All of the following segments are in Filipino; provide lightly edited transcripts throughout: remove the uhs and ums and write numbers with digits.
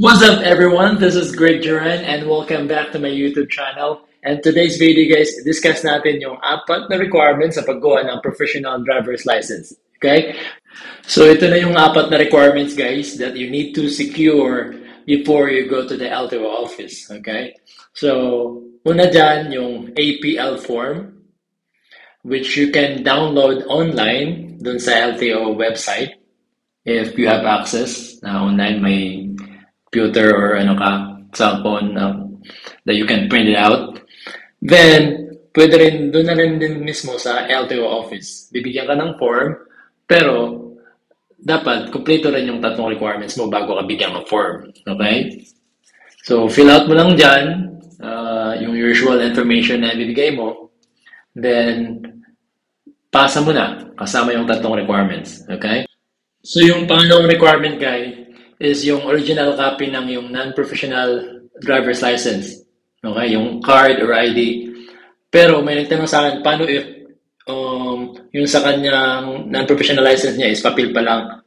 What's up, everyone? This is Greg Duran and welcome back to my YouTube channel. And today's video, guys, discuss natin yung apat na requirements sa paggawa ng professional driver's license. Okay? So ito na yung apat na requirements, guys, that you need to secure before you go to the LTO office. Okay? So, una dyan, yung APL form, which you can download online dun sa LTO website if you have access na online, may computer or cellphone that you can print it out. Then, pwede rin, doon na rin din mismo sa LTO office. Bibigyan ka ng form, pero dapat kumpleto rin yung tatlong requirements mo bago ka bigyan ng form. Okay? So, fill out mo lang dyan yung usual information na bibigay mo. Then, pasa mo na kasama yung tatlong requirements. Okay? So, yung pangalawang requirement, guys, is yung original copy ng yung non-professional driver's license. Okay? Yung card or ID. Pero may nagtanong sa akin, paano if yung sa kanyang non-professional license niya is papel pa lang.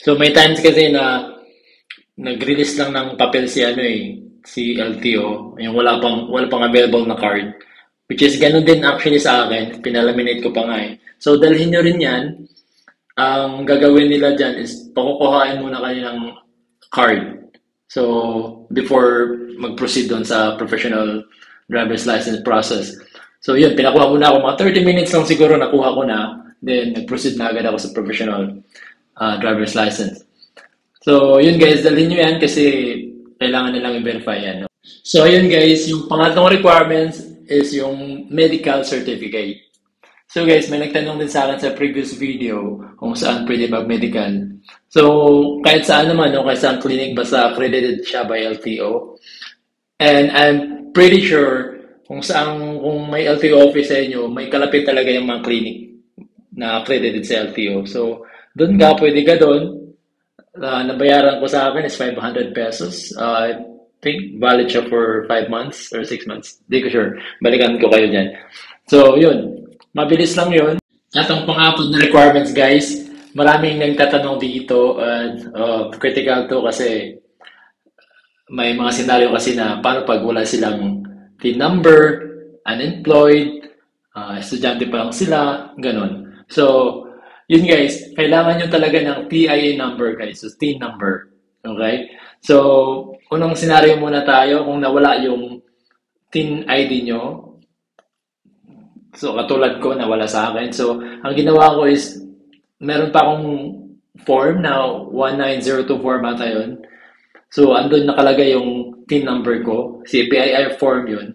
So may times kasi na nag-release lang ng papel si LTO, yung wala pang available na card. Which is ganun din actually sa akin, pinalaminate ko pa nga eh. So dalhin nyo rin yan. Ang gagawin nila dyan is pakukuhain muna kayo ng card. So, before mag-proceed doon sa professional driver's license process. So, yun, pinakuha muna ako. Mga 30 minutes lang siguro nakuha ko na. Then, nag-proceed na agad ako sa professional driver's license. So, yun guys, dalhin nyo yan kasi kailangan nilang i-verify yan. No? So, yun guys, yung pangatlong requirements is yung medical certificate. So guys, may nagtanong din sa akin sa previous video kung saan pwede mag-medical. So, kahit saan naman, no, kahit saan clinic, basta accredited siya by LTO. And I'm pretty sure kung may LTO office sa inyo, may kalapit talaga yung mga clinic na accredited sa LTO. So, doon ka, pwede ka doon. Nabayaran ko sa akin is 500 pesos. I think valid siya for 5 months or 6 months. Hindi ko sure. Balikan ko kayo dyan. So, yun. Mabilis lang yun. At ang pang-apat na requirements, guys, maraming nagtatanong dito at critical to kasi may mga senaryo kasi na paano pag wala silang TIN number, unemployed, estudyante pa lang sila, ganun. So, yun guys, kailangan nyo talaga ng TIA number, guys. So, TIN number. Okay? So, unang senaryo muna tayo kung nawala yung TIN ID nyo. So, katulad ko, nawala sa akin. So, ang ginawa ko is, meron pa akong form na 1902 form ata yun. So, andun nakalagay yung TIN number ko. CPIR form yun.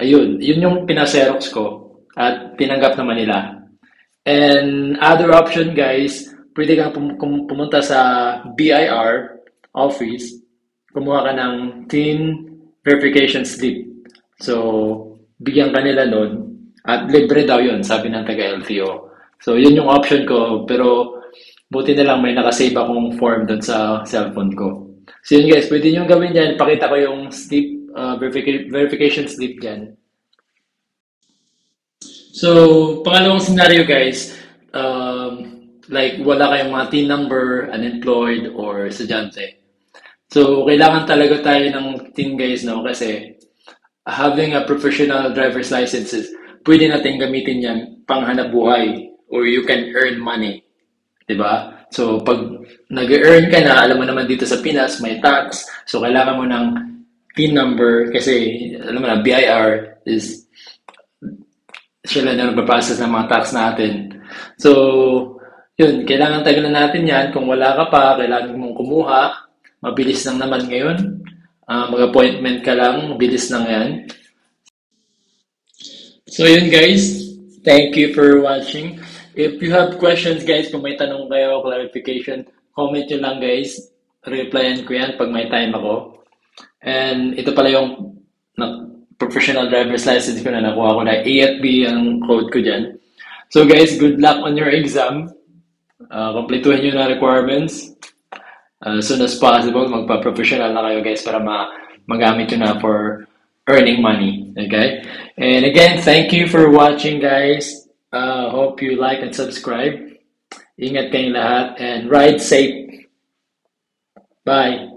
Ayun, yun yung pinaserox ko. At tinanggap naman nila. And other option, guys, pwede kang pumunta sa BIR office. Kumuha ka ng TIN verification slip. So, bigyan ka nila nun. At libre daw yun, sabi ng taga-LTO. So, yun yung option ko. Pero, buti na lang may nakasave akong form dun sa cellphone ko. So, yun guys, pwede nyo gawin dyan. Pakita ko yung slip, verification slip dyan. So, pangalawang scenario guys, like wala kayong mga TIN number, unemployed, or estudyante. So, kailangan talaga tayo ng TIN guys, no? Kasi, having a professional driver's license is pwede natin gamitin yan panghanap buhay or you can earn money. Diba? So, pag nag-earn ka na, alam mo naman dito sa Pinas, may tax. So, kailangan mo ng PIN number kasi, alam mo na, BIR is sila na nagpa-process ng mga tax natin. So, yun, kailangan tagalan natin yan. Kung wala ka pa, kailangan mong kumuha. Mabilis lang naman ngayon. Mag-appointment ka lang, bilis lang yan. So yun guys, thank you for watching. If you have questions guys, kung may tanong kayo, clarification, comment nyo lang guys. Replyan ko yan pag may time ako. And ito pala yung professional driver's license ko na nakuha ko na A@B ang code ko dyan. So guys, good luck on your exam. Kompletuhin nyo na requirements. As soon as possible, magpa-professional na kayo guys para magamit nyo na for earning money. Okay? And again, thank you for watching guys. Hope you like and subscribe. Ingat kayong lahat and ride safe. Bye!